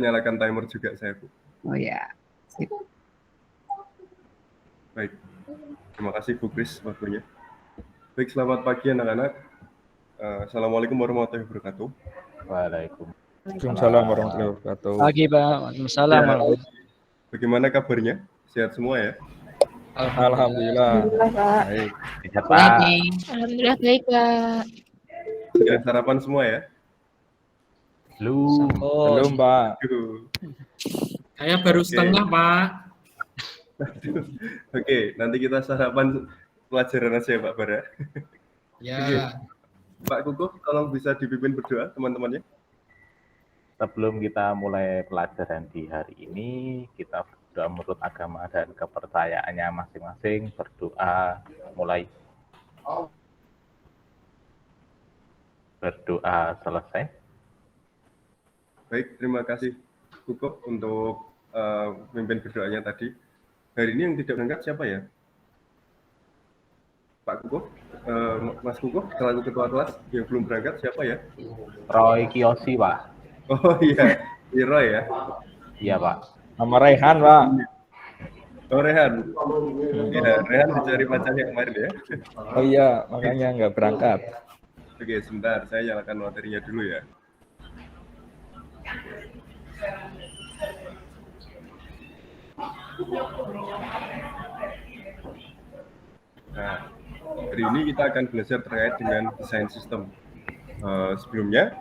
nyalakan timer juga saya, Bu. Oh ya. Sip. Baik. Terima kasih Bu Kris waktunya. Baik, selamat pagi anak-anak. Assalamualaikum warahmatullahi wabarakatuh. Waalaikumsalam warahmatullahi wabarakatuh. Pagi Pak, Waalaikumsalam. Ya, bagaimana kabarnya? Sehat semua ya? Alhamdulillah. Pak. Baik. Alhamdulillah baik Pak. Sudah sarapan semua ya? Belum, Pak. Aduh. Saya baru setengah, Pak. Oke, nanti kita sarapan pelajaran aja ya Pak Bara. Ya. Pak Kukuh, tolong bisa dipimpin berdoa teman-temannya. Sebelum kita mulai pelajaran di hari ini, kita berdoa menurut agama dan kepercayaannya masing-masing. Berdoa mulai. Berdoa selesai. Baik, terima kasih Kukuh untuk pimpin berdoanya tadi. Hari ini yang tidak berangkat siapa ya? Pak Kukuh, Mas Kukuh, selaku ketua kelas yang belum berangkat siapa ya? Roy Kiyoshi, Pak. Oh iya, Roy ya? Iya, Pak. Nama Rehan, Pak. Oh Rehan. Ya, Rehan dicari pacarnya kemarin ya? Oh iya, makanya nggak berangkat. Oke, sebentar, saya nyalakan materinya dulu ya. Nah, hari ini kita akan belajar terkait dengan desain sistem. Sebelumnya,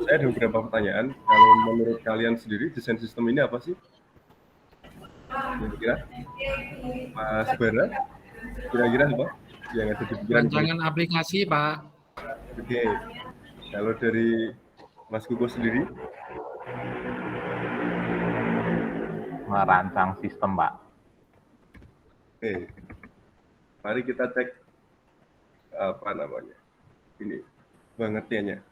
saya ada beberapa pertanyaan. Kalau menurut kalian sendiri, desain sistem ini apa sih? Kira-kira? Mas Bara, kira-kira apa yang ada di pikiran? Rancangan aplikasi, Pak. Oke, kalau dari Mas Kukuh sendiri? Merancang sistem, Pak. Oke, mari kita cek apa namanya ini pengertiannya.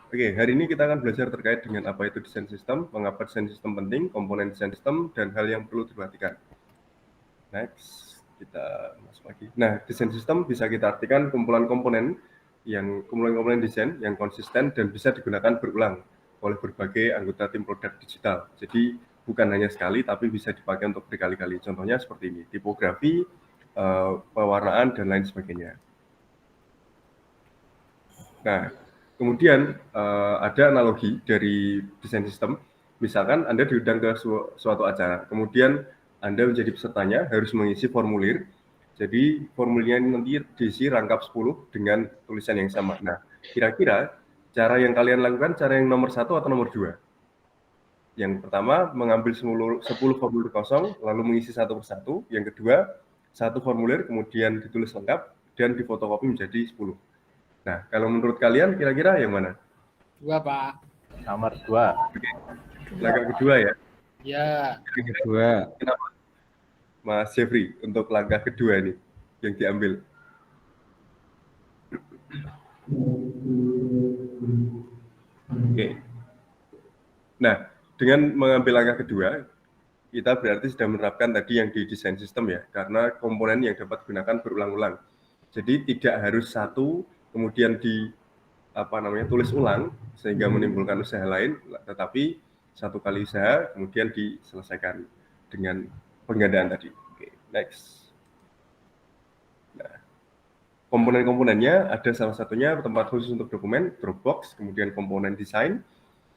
Oke, hari ini kita akan belajar terkait dengan apa itu desain sistem, mengapa desain sistem penting, komponen desain sistem, dan hal yang perlu diperhatikan. Next, kita masuk lagi. Nah, desain sistem bisa kita artikan kumpulan komponen desain yang konsisten dan bisa digunakan berulang oleh berbagai anggota tim produk digital. Jadi bukan hanya sekali, tapi bisa dipakai untuk berkali-kali. Contohnya seperti ini, tipografi, pewarnaan, dan lain sebagainya. Nah, kemudian ada analogi dari desain sistem. Misalkan Anda diundang ke suatu acara, kemudian Anda menjadi pesertanya harus mengisi formulir. Jadi formulirnya nanti diisi rangkap 10 dengan tulisan yang sama. Nah, kira-kira cara yang kalian lakukan cara yang nomor 1 atau nomor 2? Yang pertama, mengambil 10 formulir kosong, lalu mengisi satu persatu. Yang kedua, satu formulir, kemudian ditulis lengkap, dan difotokopi menjadi 10. Nah, kalau menurut kalian, kira-kira yang mana? 2, Pak. Nomor 2. Oke. Langkah kedua ya? Ya. Kedua. Kenapa? Mas Jeffrey, untuk langkah kedua ini, yang diambil. Oke. Nah, dengan mengambil langkah kedua, kita berarti sudah menerapkan tadi yang di desain sistem ya, karena komponen yang dapat digunakan berulang-ulang. Jadi tidak harus satu, kemudian tulis ulang, sehingga menimbulkan usaha lain, tetapi satu kali usaha, kemudian diselesaikan dengan penggandaan tadi. Oke, next. Nah, komponen-komponennya ada salah satunya tempat khusus untuk dokumen, Dropbox, kemudian komponen desain,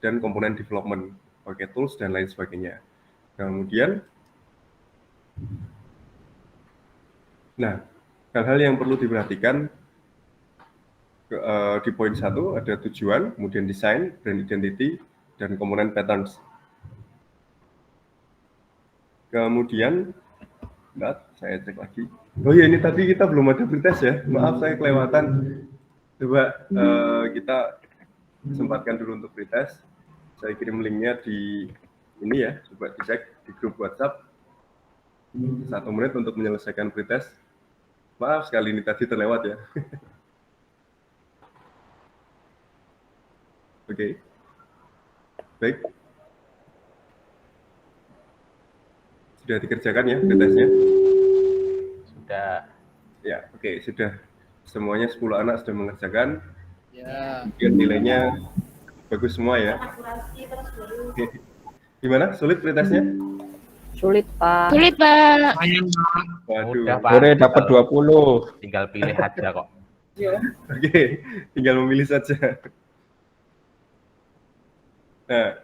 dan komponen development, pakai tools, dan lain sebagainya. Kemudian, nah, hal-hal yang perlu diperhatikan di poin 1 ada tujuan, kemudian desain, brand identity, dan komponen patterns. Kemudian, saya cek lagi. Oh iya, ini tadi kita belum ada pretest ya. Maaf, saya kelewatan. Coba kita sempatkan dulu untuk pretest. Saya kirim linknya di ini ya, coba dicek di grup WhatsApp. 1 menit untuk menyelesaikan pretest. Maaf sekali ini tadi terlewat ya. Oke. Baik. Sudah dikerjakan ya pretestnya? Sudah. Ya, oke, sudah. Semuanya 10 anak sudah mengerjakan. Ya. Kemudian nilainya bagus semua ya. Oke. Gimana? Sulit pretestnya? Sulit, Pak. Sulit, Pak. Lumayan, Pak. Waduh. Mudah, Pak. Sore dapat 20. Tinggal pilih aja kok. Oke, tinggal memilih saja. Nah,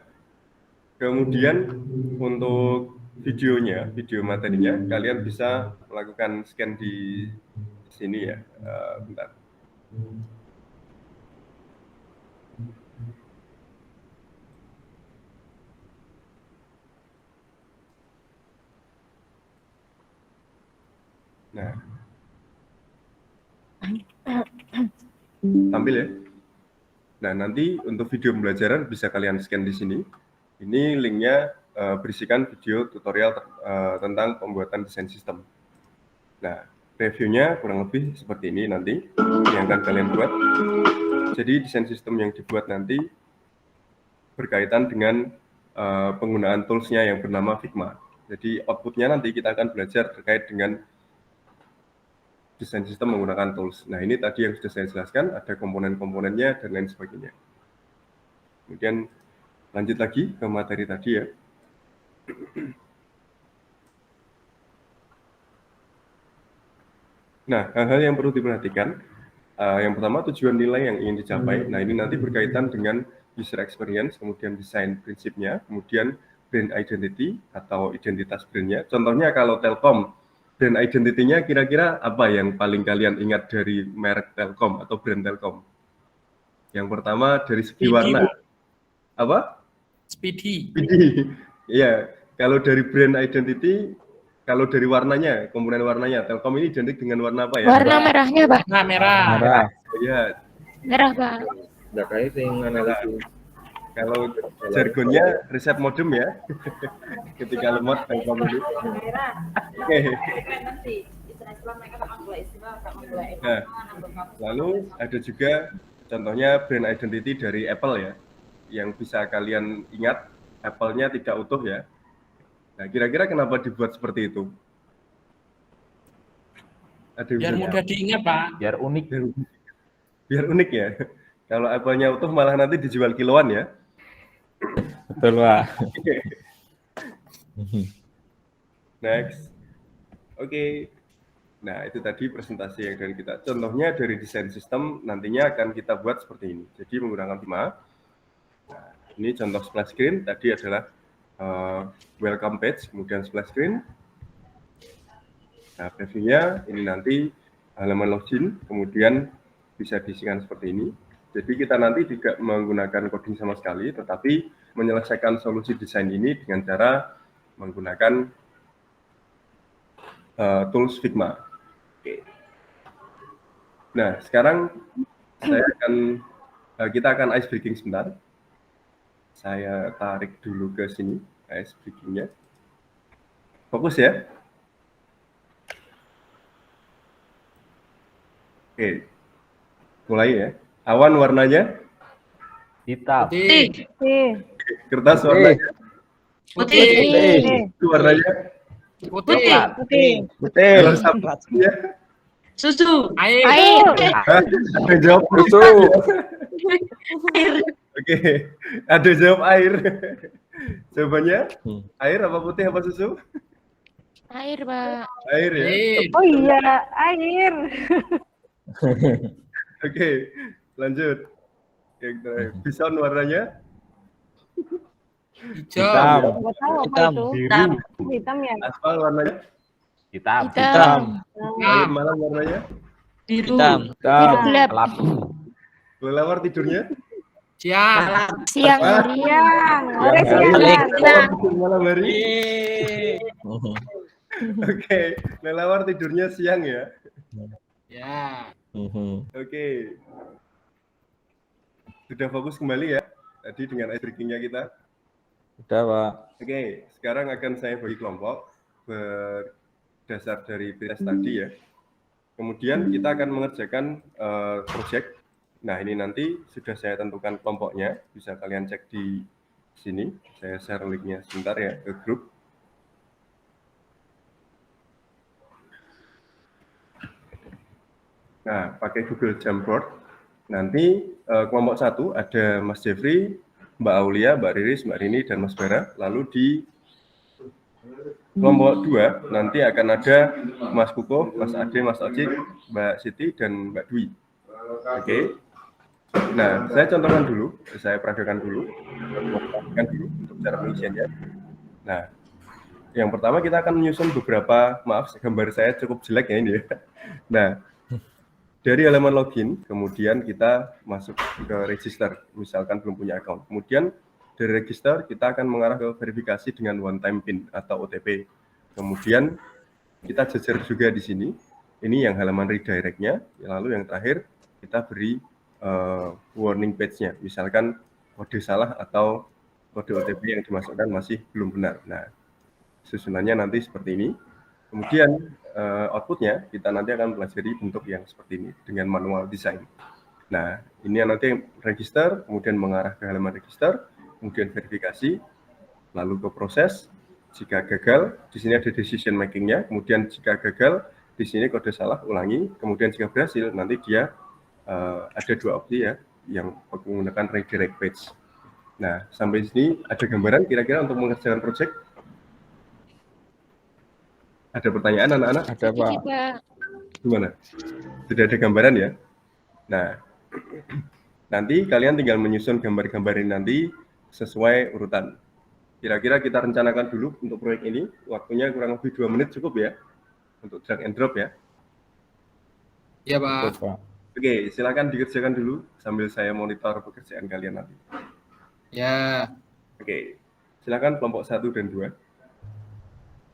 kemudian untuk videonya, video materinya, kalian bisa melakukan scan di sini ya. Bentar. Nah, tampil ya. Nah, nanti untuk video pembelajaran bisa kalian scan di sini. Ini linknya berisikan video tutorial tentang pembuatan desain sistem. Nah, reviewnya kurang lebih seperti ini nanti yang akan kalian buat. Jadi desain sistem yang dibuat nanti berkaitan dengan penggunaan tools-nya yang bernama Figma. Jadi output-nya nanti kita akan belajar terkait dengan desain sistem menggunakan tools. Nah, ini tadi yang sudah saya jelaskan, ada komponen-komponennya dan lain sebagainya. Kemudian lanjut lagi ke materi tadi ya. Nah, hal-hal yang perlu diperhatikan, yang pertama tujuan nilai yang ingin dicapai. Nah, ini nanti berkaitan dengan user experience, kemudian desain prinsipnya, kemudian brand identity atau identitas brandnya. Contohnya kalau Telkom, brand identity-nya kira-kira apa yang paling kalian ingat dari merek Telkom atau brand Telkom? Yang pertama dari segi warna. Apa? Speedy. Iya, kalau dari brand identity, kalau dari warnanya, komponen warnanya, Telkom ini identik dengan warna apa ya? Warna merahnya, Pak. Nah, merah. Merah. Iya, Merah, Pak. Nggak kayak yang analisis. kalau jargonnya riset modem ya. Ketika lemot Telkom ini. Oke. Nah, lalu ada juga contohnya brand identity dari Apple ya, yang bisa kalian ingat, Apple-nya tidak utuh ya. Nah, kira-kira kenapa dibuat seperti itu? Ada yang Biar bisa mudah diingat, Pak. Biar unik. biar unik ya. Kalau Apple-nya utuh malah nanti dijual kiloan ya. Betul, Pak. Next. Oke. Nah, itu tadi presentasi yang dari kita. Contohnya dari desain sistem nantinya akan kita buat seperti ini. Jadi menggunakan Figma. Nah, ini contoh splash screen. Tadi adalah welcome page, kemudian splash screen. Nah, previewnya ini nanti halaman login, kemudian bisa diisikan seperti ini. Jadi kita nanti tidak menggunakan coding sama sekali, tetapi menyelesaikan solusi desain ini dengan cara menggunakan tools Figma. Oke. Nah, sekarang kita akan ice breaking sebentar. Saya tarik dulu ke sini ice breaking-nya. Fokus ya. Oke. Mulai ya. Awan warnanya Hitam. Putih. kertas warnanya Putih. itu warnanya Putih. Putih. kalau sapunya Susu. Air. ada jawab Susu. oke ada jawab air jawabannya air apa putih apa susu Air, Pak. air ya Air. Oh iya, air. oke lanjut yang terakhir bison warnanya Hijau. Hitam. Nggak tahu apa Hitam. itu. Biru. Hitam ya. aspal warnanya Hitam. Hitam. air malam warnanya Biru. Hitam. Biru gelap. Kelabu. kelelawar tidurnya Siang. Siang Ah. hari. Siang. Ore Balik. siang. malam hari Yeay. oke kelelawar tidurnya siang ya Ya. oke sudah fokus kembali ya tadi dengan ice breaking-nya kita. Udah, Pak. Oke, sekarang akan saya bagi kelompok berdasar dari tes tadi ya. Kemudian kita akan mengerjakan project. Nah, ini nanti sudah saya tentukan kelompoknya, bisa kalian cek di sini. Saya share link-nya sebentar ya ke grup. Nah, pakai Google Jamboard. Nanti kelompok 1 ada Mas Jeffrey, Mbak Aulia, Mbak Riris, Mbak Rini, dan Mas Bara. Lalu di kelompok 2 nanti akan ada Mas Kuko, Mas Ade, Mas Ojik, Mbak Siti, dan Mbak Dwi. Oke. Nah, saya contohkan dulu, saya peragakan dulu untuk cara pengisiannya. Nah, yang pertama kita akan menyusun beberapa, maaf gambar saya cukup jelek ya ini ya. Nah, dari halaman login, kemudian kita masuk ke register, misalkan belum punya account. Kemudian dari register kita akan mengarah ke verifikasi dengan one time PIN atau OTP. Kemudian kita jejer juga di sini. Ini yang halaman redirect-nya. Lalu yang terakhir kita beri warning page-nya. Misalkan kode salah atau kode OTP yang dimasukkan masih belum benar. Nah, susunannya nanti seperti ini. Kemudian output-nya kita nanti akan pelajari bentuk yang seperti ini dengan manual design. Nah, ini nanti register, kemudian mengarah ke halaman register, kemudian verifikasi, lalu ke proses. Jika gagal, di sini ada decision making-nya. Kemudian jika gagal, di sini kode salah, ulangi. Kemudian jika berhasil, nanti dia ada dua opsi ya, yang menggunakan redirect page. Nah, sampai sini ada gambaran kira-kira untuk mengerjakan project. Ada pertanyaan anak-anak? Ada Pak. Gimana? Sudah ada gambaran ya? Nah, nanti kalian tinggal menyusun gambar-gambar ini nanti sesuai urutan. Kira-kira kita rencanakan dulu untuk proyek ini, waktunya kurang lebih 2 menit cukup ya, untuk drag and drop ya. Iya, Pak. Oke, silakan dikerjakan dulu sambil saya monitor pekerjaan kalian nanti. Ya. Oke, silakan kelompok 1 dan 2.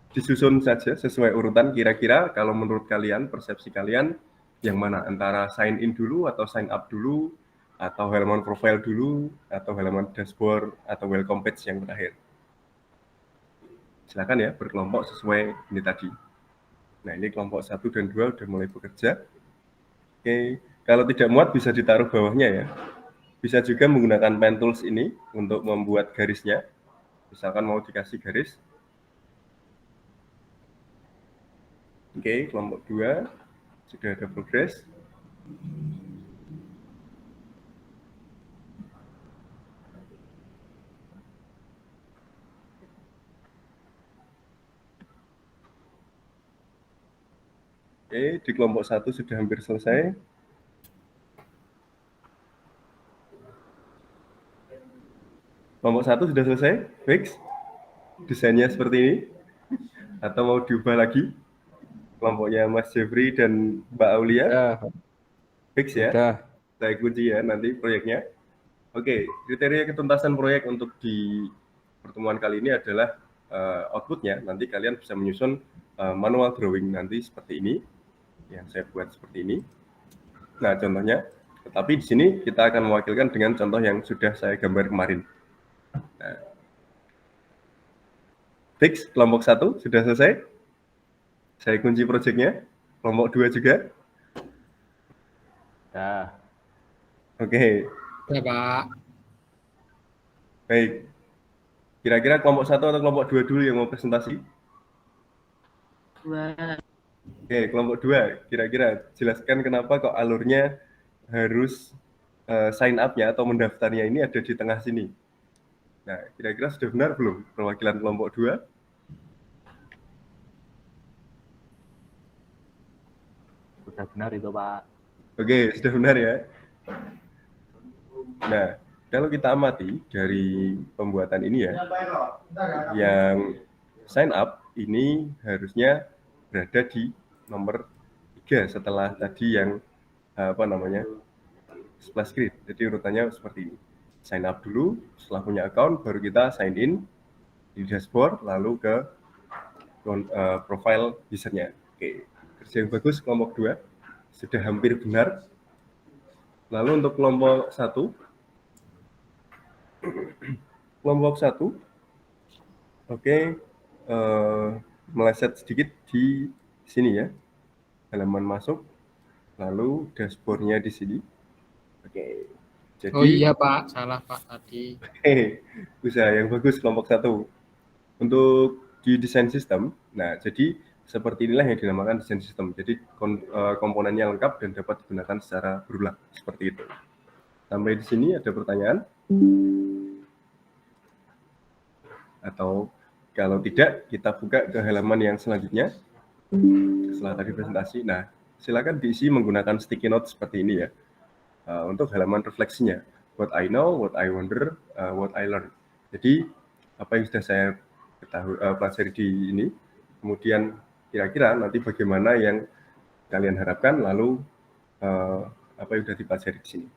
Disusun saja sesuai urutan kira-kira kalau menurut kalian, persepsi kalian, yang mana antara sign in dulu atau sign up dulu, atau halaman profile dulu, atau halaman dashboard, atau welcome page yang terakhir. Silakan ya, berkelompok sesuai ini tadi. Nah, ini kelompok 1 dan 2 udah mulai bekerja. Oke, kalau tidak muat bisa ditaruh bawahnya ya. Bisa juga menggunakan pen tools ini untuk membuat garisnya. Misalkan mau dikasih garis. Oke, kelompok 2 sudah ada progres. Oke, di kelompok 1 sudah hampir selesai. Kelompok 1 sudah selesai, fix. Desainnya seperti ini. Atau mau diubah lagi? Kelompoknya Mas Jeffrey dan Mbak Aulia. Ya, Fix ya? sudah. Saya kunci ya nanti proyeknya. Oke, kriteria ketuntasan proyek untuk di pertemuan kali ini adalah outputnya. Nanti kalian bisa menyusun manual drawing nanti seperti ini. Yang saya buat seperti ini. Nah, contohnya. Tetapi di sini kita akan mewakilkan dengan contoh yang sudah saya gambar kemarin. Nah. Fix, kelompok 1 sudah selesai. Saya kunci proyeknya. Kelompok 2 juga. Dah. Oke. Ya, Pak. Baik. Kira-kira kelompok 1 atau kelompok 2 dulu yang mau presentasi? 2. Oke, kelompok 2. Kira-kira jelaskan kenapa kok alurnya harus sign up-nya atau mendaftarnya ini ada di tengah sini. Nah, kira-kira sudah benar belum perwakilan kelompok 2? Sudah benar itu, Pak. Oke, sudah benar ya. Nah, kalau kita amati dari pembuatan ini ya, yang sign up ini harusnya berada di nomor 3 setelah tadi yang splash screen. Jadi urutannya seperti ini. Sign up dulu, setelah punya account baru kita sign in di dashboard lalu ke profile usernya. Oke, kerja yang bagus kelompok 2 sudah hampir benar. Lalu untuk kelompok 1 oke, meleset sedikit di sini ya, halaman masuk, lalu dashboardnya di sini. Oke, jadi Oh iya, Pak, salah Pak tadi. usaha yang bagus kelompok 1 untuk di desain sistem. Nah, jadi seperti inilah yang dinamakan desain sistem. Jadi komponennya lengkap dan dapat digunakan secara berulang seperti itu. Sampai di sini ada pertanyaan? Atau kalau tidak, kita buka ke halaman yang selanjutnya setelah tadi presentasi. Nah, silakan diisi menggunakan sticky note seperti ini ya, untuk halaman refleksinya. What I know, what I wonder, what I learn. Jadi apa yang sudah saya pelajari di ini, kemudian kira-kira nanti bagaimana yang kalian harapkan, lalu apa yang sudah dipelajari di sini.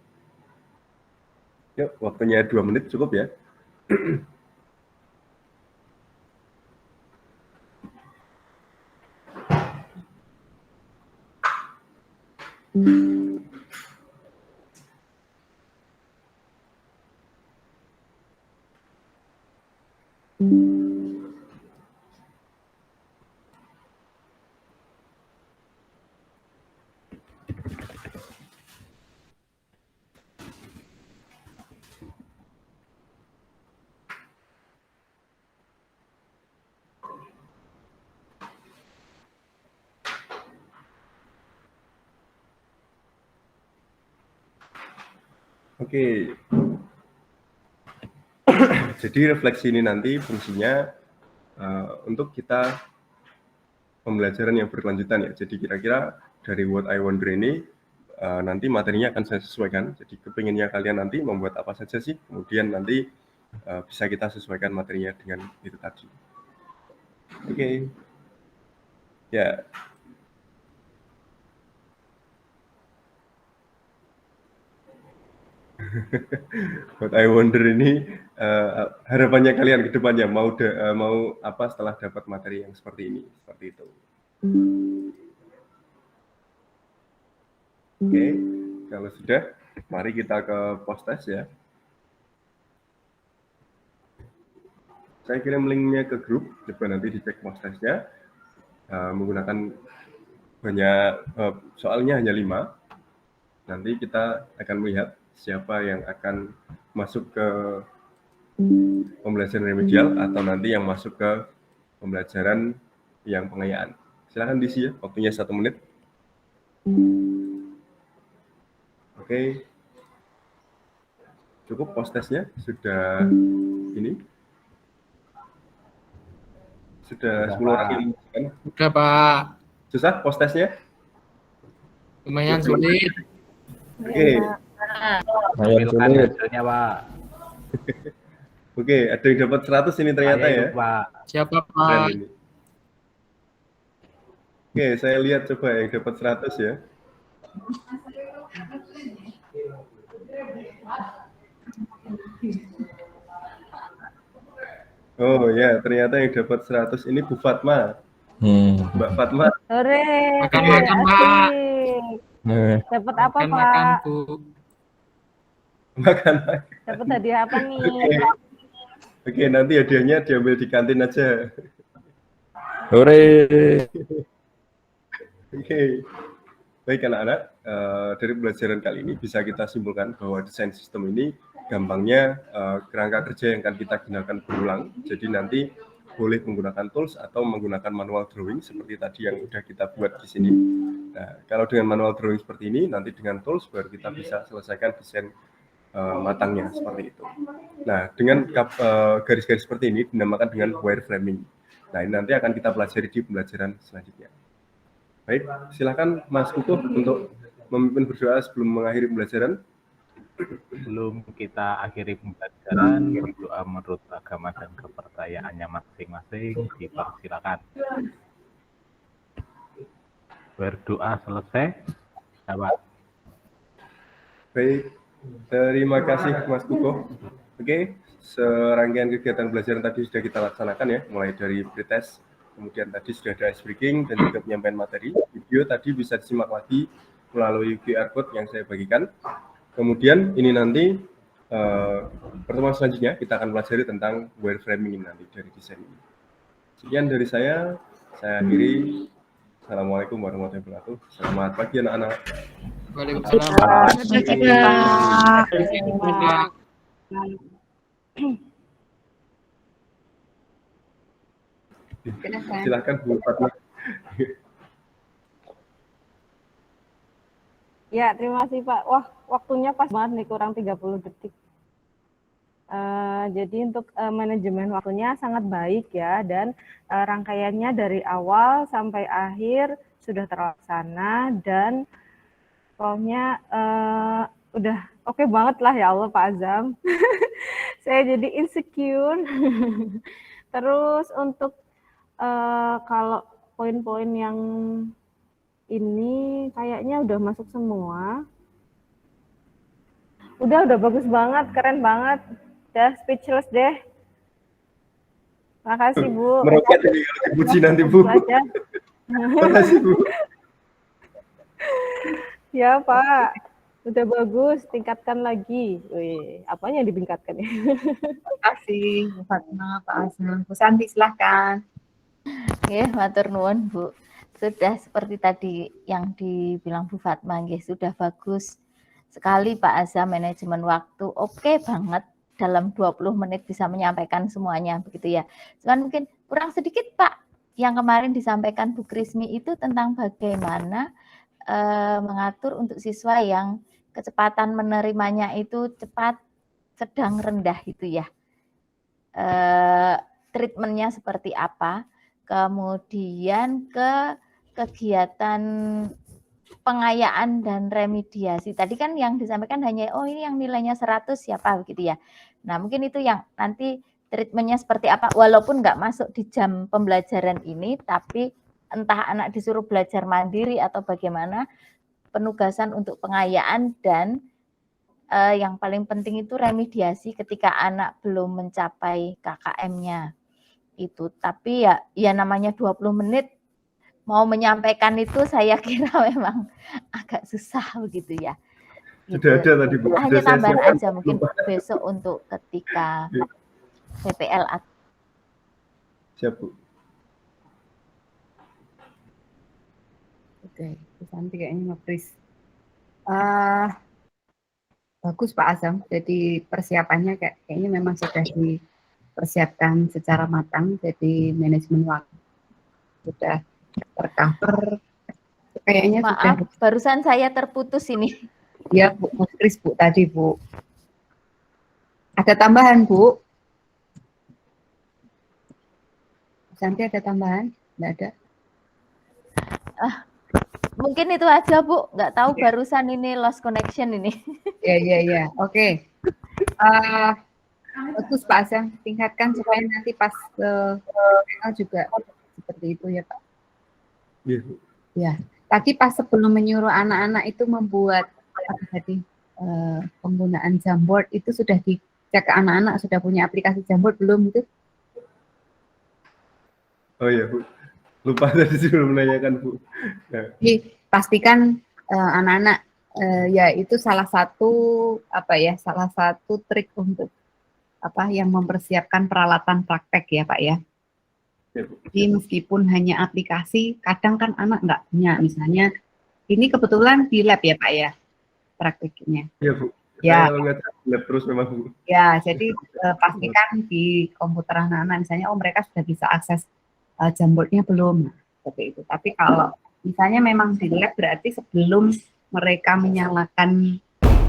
Yuk, waktunya 2 menit cukup ya. Oke. Jadi refleksi ini nanti fungsinya untuk kita pembelajaran yang berkelanjutan ya. Jadi kira-kira dari what I wonder ini nanti materinya akan saya sesuaikan. Jadi kepinginnya kalian nanti membuat apa saja sih, kemudian nanti bisa kita sesuaikan materinya dengan itu tadi. Oke. Ya. What I wonder ini harapannya kalian ke depannya mau apa setelah dapat materi yang seperti ini, seperti itu. Oke, kalau sudah, mari kita ke post test ya. Saya kirim linknya ke grup, coba nanti dicek post testnya. Menggunakan banyak, soalnya hanya 5. Nanti kita akan melihat siapa yang akan masuk ke pembelajaran remedial atau nanti yang masuk ke pembelajaran yang pengayaan. Silakan diisi ya, waktunya 1 menit. Oke. Cukup post testnya, sudah ini. Sudah 10 orang yang kan? Udah Pak, Susah post testnya? lumayan sulit. Oke. Tampilkan hasilnya, Pak. Oke, ada yang dapat 100 ini ternyata Saya ya. itu, Pak. Siapa Keren Pak? ini. Oke, saya lihat coba yang dapat 100 ya. Oh ya, ternyata yang dapat 100 ini Bu Fatma. Mbak Fatma. Hore. Makan-makan, Pak. Asik. Dapat apa, Makan-makan, Pak? Bu. Makan. Dapat hadiah apa nih? Oke, nanti hadiahnya diambil di kantin aja. Hore. Oke. Baik anak-anak, dari pembelajaran kali ini bisa kita simpulkan bahwa desain sistem ini gampangnya kerangka kerja yang akan kita gunakan berulang. Jadi nanti boleh menggunakan tools atau menggunakan manual drawing seperti tadi yang sudah kita buat di sini. Nah, kalau dengan manual drawing seperti ini, nanti dengan tools baru kita bisa selesaikan desain matangnya seperti itu. Nah, dengan garis-garis seperti ini dinamakan dengan wireframing. Nah, ini nanti akan kita pelajari di pembelajaran selanjutnya. Baik, silakan Mas Kukuh untuk memimpin berdoa sebelum mengakhiri pembelajaran. Sebelum kita akhiri pembelajaran, berdoa menurut agama dan kepercayaannya masing-masing, dipersilakan. Berdoa selesai, Pak. Baik, terima kasih Mas Kukuh. Oke, serangkaian kegiatan pembelajaran tadi sudah kita laksanakan ya, mulai dari pretest, kemudian tadi sudah ada ice breaking dan juga penyampaian materi. Video tadi bisa disimak lagi melalui QR code yang saya bagikan. Kemudian ini nanti pertemuan selanjutnya kita akan pelajari tentang wireframing ini nanti dari desain ini. Sekian dari saya akhiri. Assalamualaikum warahmatullahi wabarakatuh. Selamat pagi anak-anak. Waalaikumsalam. Pak. Silakan Bu Fatma. Ya, terima kasih Pak. Wah, waktunya pas banget nih, kurang 30 detik. Jadi untuk manajemen waktunya sangat baik ya, dan rangkaiannya dari awal sampai akhir sudah terlaksana, dan pokoknya udah oke banget lah ya Allah Pak Azam. Saya jadi insecure. Terus untuk kalau poin-poin yang ini kayaknya udah masuk semua. Udah bagus banget, keren banget. Udah speechless deh. Makasih Bu. Meroket ini kalau dipuji nanti Bu. Makasih Bu. Ya Pak, udah bagus, tingkatkan lagi. Wih, apanya yang ditingkatkan ya? Terima kasih Bu Fatma, Pak Azam. Bu Santi silahkan. Oke, matur nuwun Bu. Sudah seperti tadi yang dibilang Bu Fatma, nggih, sudah bagus sekali Pak Azam manajemen waktu. Oke banget, dalam 20 menit bisa menyampaikan semuanya begitu ya. Cuman mungkin kurang sedikit Pak, yang kemarin disampaikan Bu Krismi itu tentang bagaimana mengatur untuk siswa yang kecepatan menerimanya itu cepat, sedang, rendah gitu ya. Treatmentnya seperti apa, kemudian ke kegiatan pengayaan dan remediasi. Tadi kan yang disampaikan hanya, oh ini yang nilainya 100 siapa begitu ya. Nah mungkin itu yang nanti treatmentnya seperti apa, walaupun nggak masuk di jam pembelajaran ini, tapi entah anak disuruh belajar mandiri atau bagaimana, penugasan untuk pengayaan dan yang paling penting itu remediasi ketika anak belum mencapai KKM-nya itu. Tapi ya namanya 20 menit mau menyampaikan itu saya kira memang agak susah begitu ya. Sudah ada tadi Bu. Hanya tambahan aja mungkin besok untuk ketika PPL. Siap Bu. Oke, Bu Santi kayaknya nge-freeze. Bagus Pak Azam, jadi persiapannya kayaknya memang sudah dipersiapkan secara matang, jadi manajemen waktu sudah tercover. Kayaknya maaf, sudah. Barusan saya terputus ini. Ya Bu, nge-freeze Bu tadi Bu. Ada tambahan Bu? Bu Santi ada tambahan? Nggak ada? Mungkin itu aja Bu, nggak tahu barusan ini lost connection ini. Ya. Oke. Bagus Pak Azam, tingkatkan supaya nanti pas ke juga seperti itu ya Pak. Iya Bu. Ya. Tadi pas sebelum menyuruh anak-anak itu membuat penggunaan Jamboard itu sudah dicek ke anak-anak, sudah punya aplikasi Jamboard belum itu? Oh iya Bu. Lupa tadi sebelum menanyakan Bu. Ya. Jadi pastikan anak-anak ya itu salah satu trik untuk yang mempersiapkan peralatan praktek ya Pak ya. Ya, Bu. Jadi meskipun hanya aplikasi, kadang kan anak nggak punya. Misalnya ini kebetulan di lab ya Pak ya prakteknya. Iya Bu. Ya. Kalau nggak lab terus memang Bu. Ya, jadi pastikan di komputer anak-anak misalnya mereka sudah bisa akses Jamboardnya belum, seperti itu. Tapi kalau misalnya memang di lab berarti sebelum mereka menyalakan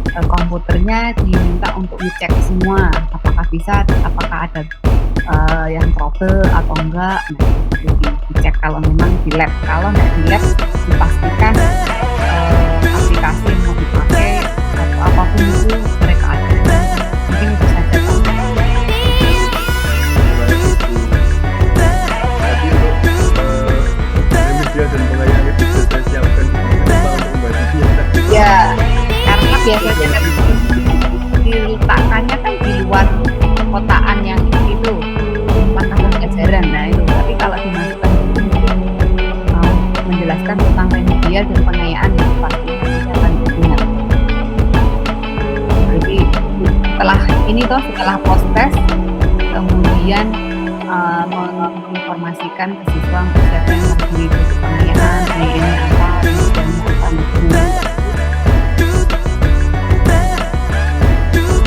komputernya diminta untuk dicek semua apakah bisa, apakah ada yang trouble atau enggak. Nah, itu dicek kalau memang di lab. Kalau nggak di lab dipastikan aplikasi yang mau dipakai atau apapun itu mereka ada. Mungkin itu saja Pak. Media dan pengayaan itu sudah saya siapkan untuk membahasnya. Ya, karena biasanya kan diletakkannya kan di luar kotaan yang itu tempat pelajaran. Nah itu, tapi kalau dimasukkan mau menjelaskan tentang remedial dan pengayaan itu pasti akan punya. Jadi setelah post test kemudian menginformasikan ke siswa siapa yang harus mengikuti pengayaan, ini apa, dan apa.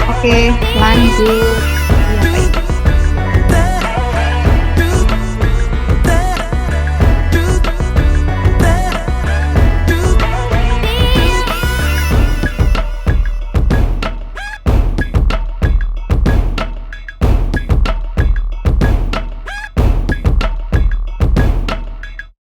Oke, lanjut.